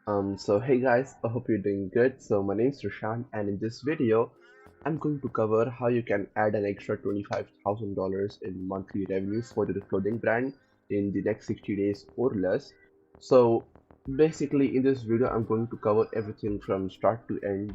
So hey guys, I hope you're doing good. So my name's Roshan, and in this video, I'm going to cover how you can add an extra $25,000 in monthly revenue for your clothing brand in the next 60 days or less. So basically, in this video, I'm going to cover everything from start to end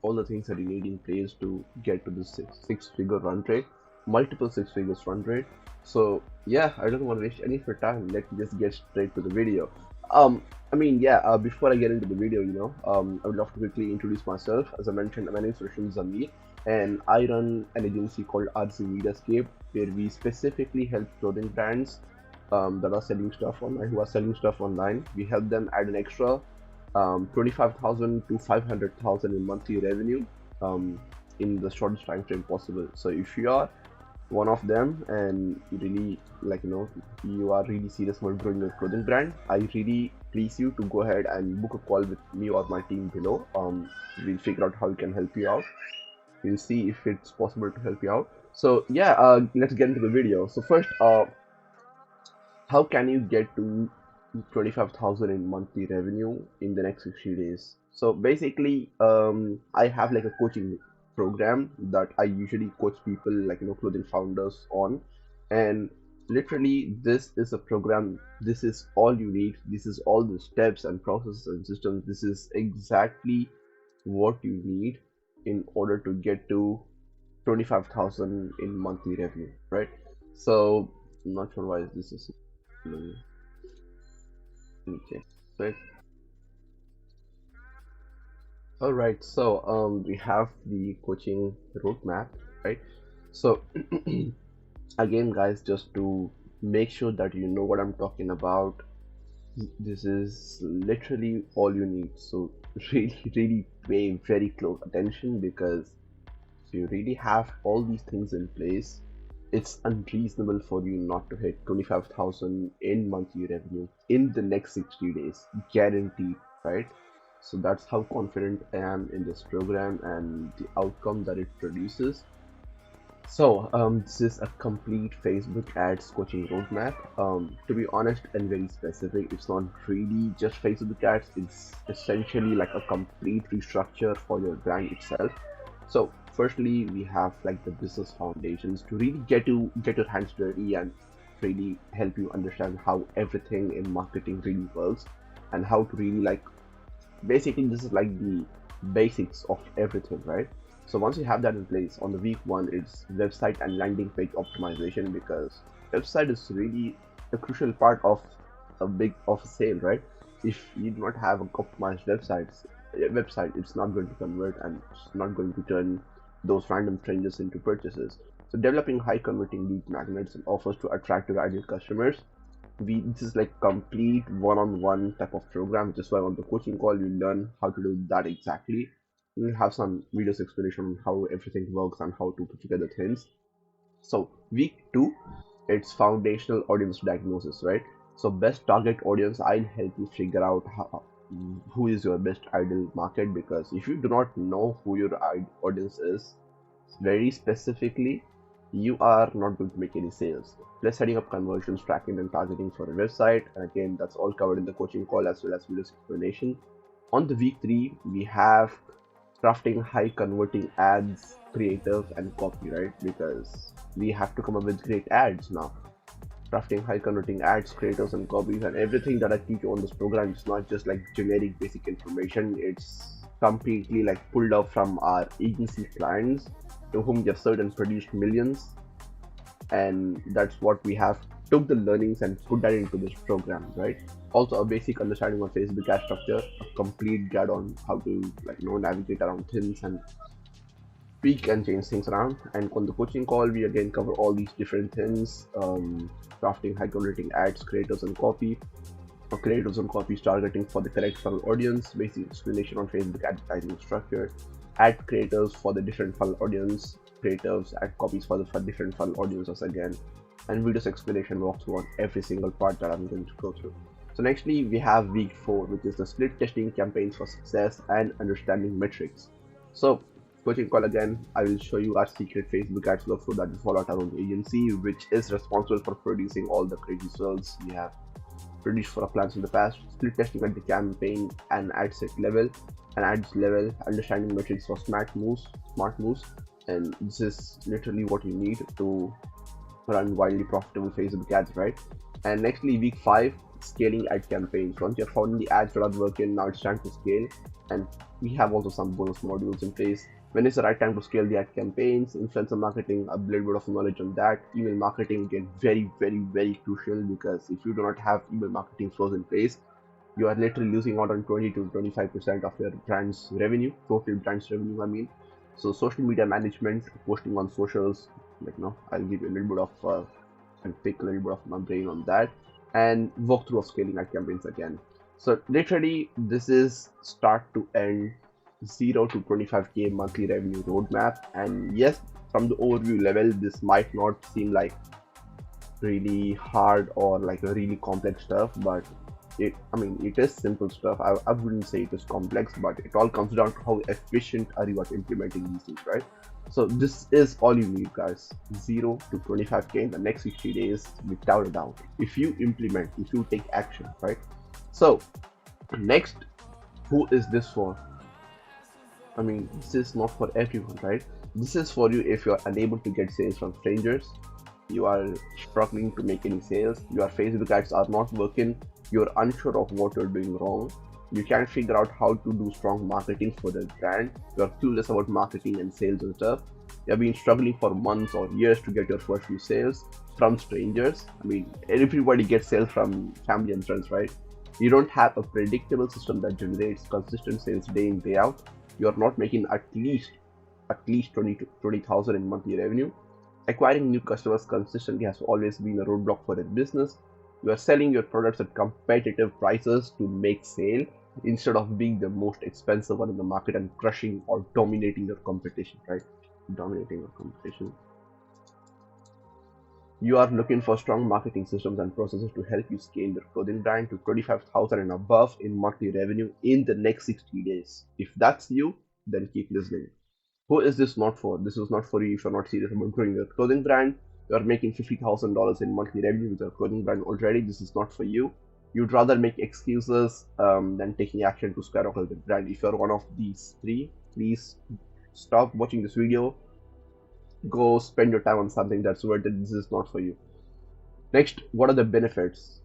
all the things that you need in place to get to the six-figure run rate, multiple six figures run rate. So yeah, I don't want to waste any of your time. Let's just get straight to the video. Um, before I get into the video, I would love to quickly introduce myself. As I mentioned, my name is Roshan Zamir, and I run an agency called RC Mediascape, where we specifically help clothing brands that are selling stuff online, who are selling stuff online. We help them add an extra 25,000 to 500,000 in monthly revenue in the shortest time frame possible. So if you are one of them and you really you are really serious about growing your clothing brand, I really please you to go ahead and book a call with me or my team below. We'll figure out how we can help you out. We'll see if it's possible to help you out. So yeah, let's get into the video. So first, how can you get to 25,000 in monthly revenue in the next 60 days? So basically, I have like a coaching program that I usually coach people clothing founders on, and literally this is a program. This is all you need. This is all the steps and processes and systems. This is exactly what you need in order to get to 25,000 in monthly revenue, right? So I'm not sure why this is. Okay, right. All right. So we have the coaching roadmap, right? So again, guys, just to make sure that you know what I'm talking about, this is literally all you need. So really pay very close attention, because if you really have all these things in place, it's unreasonable for you not to hit 25,000 in monthly revenue in the next 60 days, guaranteed, right? So that's how confident I am in this program and the outcome that it produces. So this is a complete Facebook ads coaching roadmap. To be honest and very specific, it's not really just Facebook ads. It's essentially like a complete restructure for your brand itself. So firstly, we have like the business foundations to really get your hands dirty and really help you understand how everything in marketing really works, and how to really basically this is like the basics of everything, right? So once you have that in place, on the week one, it's website and landing page optimization, because website is really a crucial part of a sale, right? If you do not have an optimized website, it's not going to convert, and it's not going to turn those random strangers into purchases. So developing high converting lead magnets and offers to attract your ideal customers. This is like complete one-on-one type of program, which is why on the coaching call you learn how to do that exactly. We'll have some videos explanation on how everything works and how to put together things. So week two, it's foundational audience diagnosis, right? So best target audience, I'll help you figure out who is your best ideal market, because if you do not know who your audience is very specifically, you are not going to make any sales. Plus setting up conversions, tracking and targeting for a website, and again that's all covered in the coaching call as well as videos explanation. On the week three, we have crafting high converting ads, creative and copy, right? Because we have to come up with great ads now. Crafting high converting ads, creators and copies, and everything that I teach on this program is not just like generic basic information. It's completely like pulled up from our agency clients to whom we have served and produced millions, and that's what we have took the learnings and put that into this program, right? Also a basic understanding of Facebook ad structure, a complete guide on how to navigate around things and tweak and change things around. And on the coaching call, we again cover all these different things: crafting high converting ads, creators and copy, or creators and copies targeting for the correct funnel audience, basic explanation on Facebook advertising structure, ad creators for the different funnel audience, creators, ad copies for the different funnel audiences again, and videos explanation walkthrough on every single part that I'm going to go through. So nextly, we have week 4, which is the split testing campaigns for success and understanding metrics. So coaching call again, I will show you our secret Facebook ads workflow that we follow at our own agency, which is responsible for producing all the crazy results we have introduced for our plans in the past, split testing at the campaign and ad set level and ads level, understanding metrics for smart moves, and this is literally what you need to run wildly profitable Facebook ads, right? And nextly, week 5, scaling ad campaigns. Once you've found the ads that are working, now it's time to scale. And we have also some bonus modules in place. When is the right time to scale the ad campaigns? Influencer marketing, a little bit of knowledge on that. Email marketing get very crucial, because if you do not have email marketing flows in place, you are literally losing out on 20 to 25% of your brand's revenue, total brand's revenue, I mean. So social media management, posting on socials, I'll give you a little bit of and pick a little bit of my brain on that, and walkthrough of scaling ad campaigns again. So literally, this is start to end 0 to 25k monthly revenue roadmap. And yes, from the overview level, this might not seem like really hard or like a really complex stuff, but it is simple stuff. I wouldn't say it is complex, but it all comes down to how efficient are you at implementing these things, right? So this is all you need, guys. 0 to 25k in the next 60 days, without a doubt, if you implement, if you take action, right? So next, who is this for? This is not for everyone, right? This is for you if you're unable to get sales from strangers, you are struggling to make any sales, your Facebook ads are not working, you're unsure of what you're doing wrong, you can't figure out how to do strong marketing for the brand, you're clueless about marketing and sales and stuff, you've been struggling for months or years to get your first few sales from strangers. Everybody gets sales from family and friends, right? You don't have a predictable system that generates consistent sales day in, day out. You're not making at least 20 to 20,000 in monthly revenue. Acquiring new customers consistently has always been a roadblock for a business. You are selling your products at competitive prices to make sale instead of being the most expensive one in the market and crushing or dominating your competition, right? Dominating your competition. You are looking for strong marketing systems and processes to help you scale your clothing brand to 25,000 and above in monthly revenue in the next 60 days. If that's you, then keep listening. Who is this not for? This is not for you if you're not serious about growing your clothing brand. You're making $50,000 in monthly revenue with your clothing brand already. This is not for you. You'd rather make excuses than taking action to skyrocket the brand. If you're one of these three, please stop watching this video. Go spend your time on something that's worth it. This is not for you. Next, what are the benefits?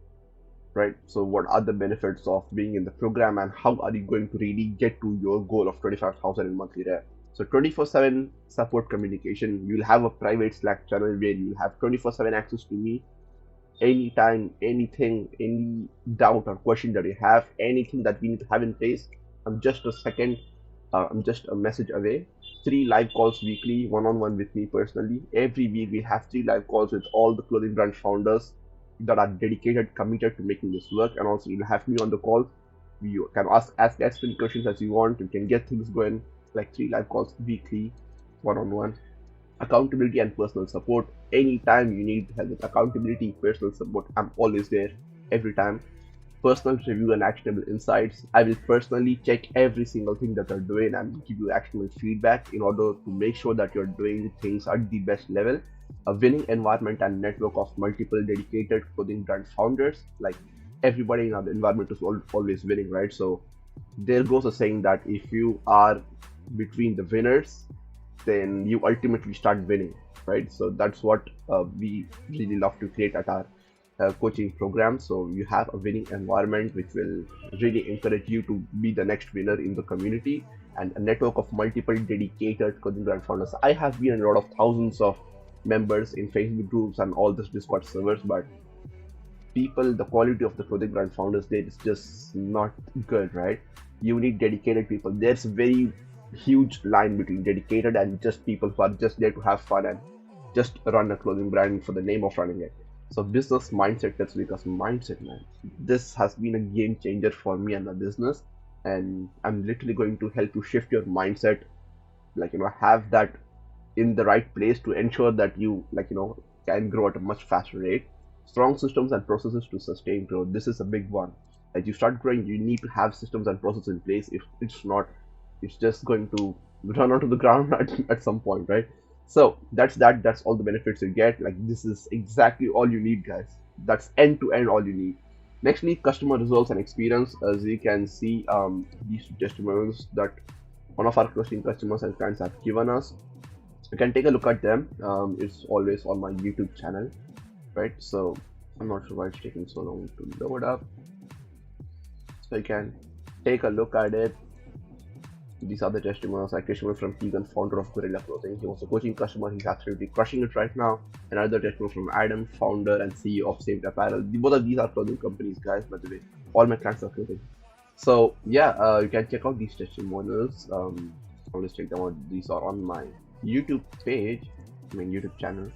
Right? So what are the benefits of being in the program, and how are you going to really get to your goal of 25,000 in monthly rev? So 24/7 support communication. You'll have a private Slack channel where you'll have 24/7 access to me anytime, anything, any doubt or question that you have, anything that we need to have in place. I'm just a message away. 3 live calls weekly, one-on-one with me personally. Every week we have 3 live calls with all the clothing brand founders that are dedicated, committed to making this work. And also you'll have me on the call. You can ask as many questions as you want. You can get things going, like 3 live calls weekly, one-on-one. Accountability and personal support. Anytime you need help with accountability, personal support, I'm always there every time. Personal review and actionable insights. I will personally check every single thing that you're doing and give you actionable feedback in order to make sure that you're doing things at the best level. A winning environment and network of multiple dedicated clothing brand founders. Like, everybody in our environment is always winning, right? So there goes a saying that if you are between the winners, then you ultimately start winning, right? So that's what we really love to create at our coaching program. So you have a winning environment which will really encourage you to be the next winner in the community, and a network of multiple dedicated clothing brand founders. I have been in a lot of thousands of members in Facebook groups and all this Discord servers, but people, the quality of the clothing brand founders there is just not good, right? You need dedicated people. There's a very huge line between dedicated and just people who are just there to have fun and just run a clothing brand for the name of running it. So business mindset, that's because mindset, man. This has been a game changer for me and my business, and I'm literally going to help you shift your mindset, have that in the right place to ensure that you can grow at a much faster rate. Strong systems and processes to sustain growth. This is a big one. As you start growing, you need to have systems and processes in place. If it's not, it's just going to run onto the ground at some point, right? So that's all the benefits you get. Like, this is exactly all you need, guys. That's end to end all you need. Nextly, customer results and experience. As you can see, these testimonials that one of our coaching customers and clients have given us. You can take a look at them. It's always on my YouTube channel, right? So I'm not sure why it's taking so long to load up. So you can take a look at it. These are the testimonials. Like testimonial from Keegan, founder of Gorilla Clothing. He was a coaching customer. He's absolutely crushing it right now. Another testimonial from Adam, founder and CEO of Saved Apparel. Both of these are clothing companies, guys, by the way. All my clients are clothing. So yeah, you can check out these testimonials. I'll just check them out. These are on my YouTube page, I mean YouTube channel,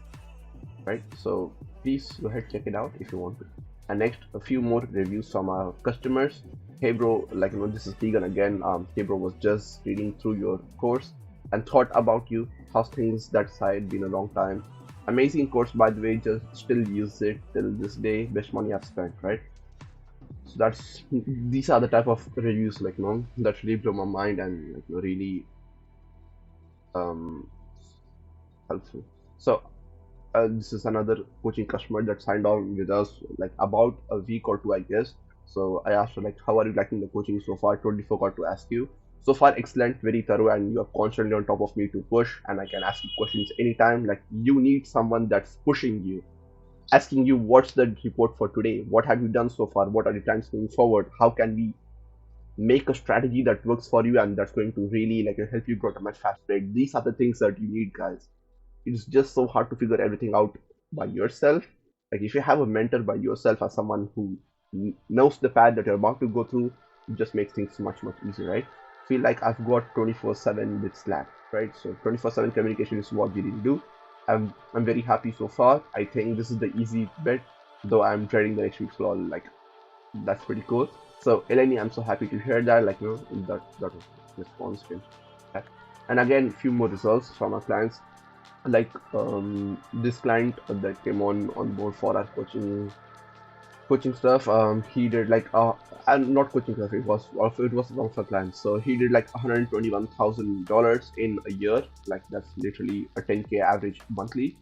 right? So please go ahead, check it out if you want to. And next, a few more reviews from our customers. Hey bro, like this is Keegan again. Hey bro, was just reading through your course and thought about you. How's things that side? Been a long time. Amazing course, by the way. Just still use it till this day. Best money I've spent, right? So these are the type of reviews that really blow my mind and really helpful. So this is another coaching customer that signed on with us like about a week or two, I guess. So I asked her like, how are you liking the coaching so far? I totally forgot to ask you. So far, excellent, very thorough, and you're constantly on top of me to push, and I can ask you questions anytime. Like you need someone that's pushing you, asking you what's the report for today, what have you done so far, what are the plans moving forward, how can we make a strategy that works for you and that's going to really help you grow at a much faster rate. These are the things that you need, guys. It's just so hard to figure everything out by yourself. Like if you have a mentor by yourself as someone who knows the path that you're about to go through, it just makes things much easier, right? Feel like I've got 24/7 with Slack, right? So 24/7 communication is what we need to do. I'm very happy so far. I think this is the easy bit, though I'm dreading the next week's law. Like that's pretty cool. So Eleni, I'm so happy to hear that. That was response. And again, few more results from our clients. Like this client that came on board for our coaching stuff. He did and not coaching stuff. It was one of our clients. So he did like $121,000 in a year. Like that's literally a 10K average monthly.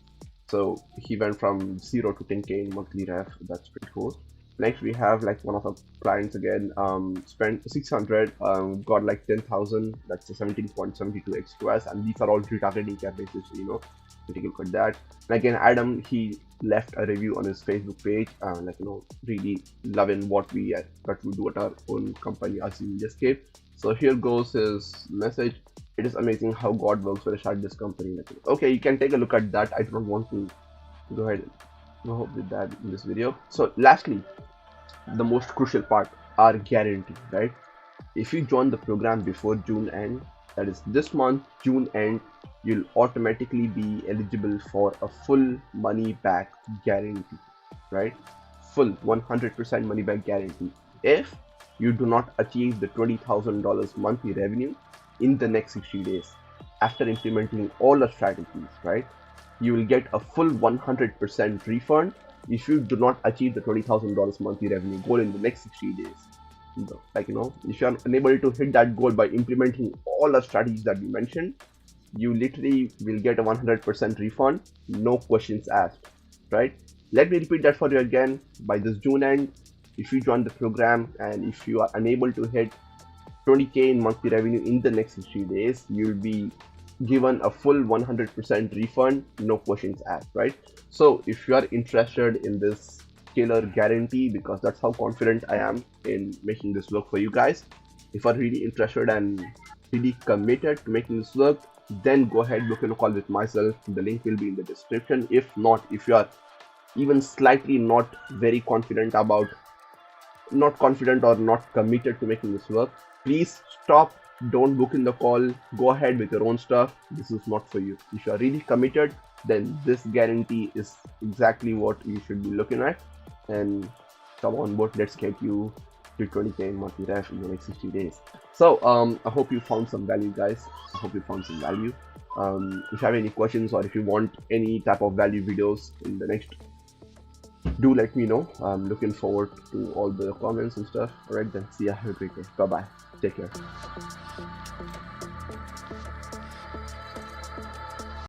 So he went from 0 to 10K in monthly rev. That's pretty cool. Next we have like one of our clients again, spent 600, got like 10,000. That's a 17.72x to us, and these are all retargeting campaigns, so take a look at that. And again, Adam, he left a review on his Facebook page, really loving what we do at our own company as Mediascape. So here goes his message. It is amazing how God works when I start this company. Okay, you can take a look at that. I don't want to go ahead and go with that in this video. So lastly, the most crucial part, our guarantee, right? If you join the program before June end, that is this month, June end, you'll automatically be eligible for a full money back guarantee, right? Full 100% money back guarantee if you do not achieve the $20,000 monthly revenue in the next 60 days after implementing all the strategies, right? You will get a full 100% refund if you do not achieve the $20,000 monthly revenue goal in the next 60 days. If you are unable to hit that goal by implementing all the strategies that we mentioned, you literally will get a 100% refund, no questions asked, right? Let me repeat that for you again. By this June end, if you join the program and if you are unable to hit 20K in monthly revenue in the next 60 days, you'll be given a full 100% refund, no questions asked, right? So if you are interested in this killer guarantee, because that's how confident I am in making this work for you guys, if you are really interested and really committed to making this work, then go ahead, book in a call with myself. The link will be in the description. If not, if you are even slightly not very confident or not committed to making this work, please stop. Don't book in the call. Go ahead with your own stuff. This is not for you. If you are really committed, then this guarantee is exactly what you should be looking at. And come on board. Let's get you to 20K in monthly rev in the next 60 days. So I hope you found some value, guys. I hope you found some value. If you have any questions or if you want any type of value videos in the next, do let me know. I'm looking forward to all the comments and stuff. Alright then, see ya. Have a great day. Bye bye. Take care.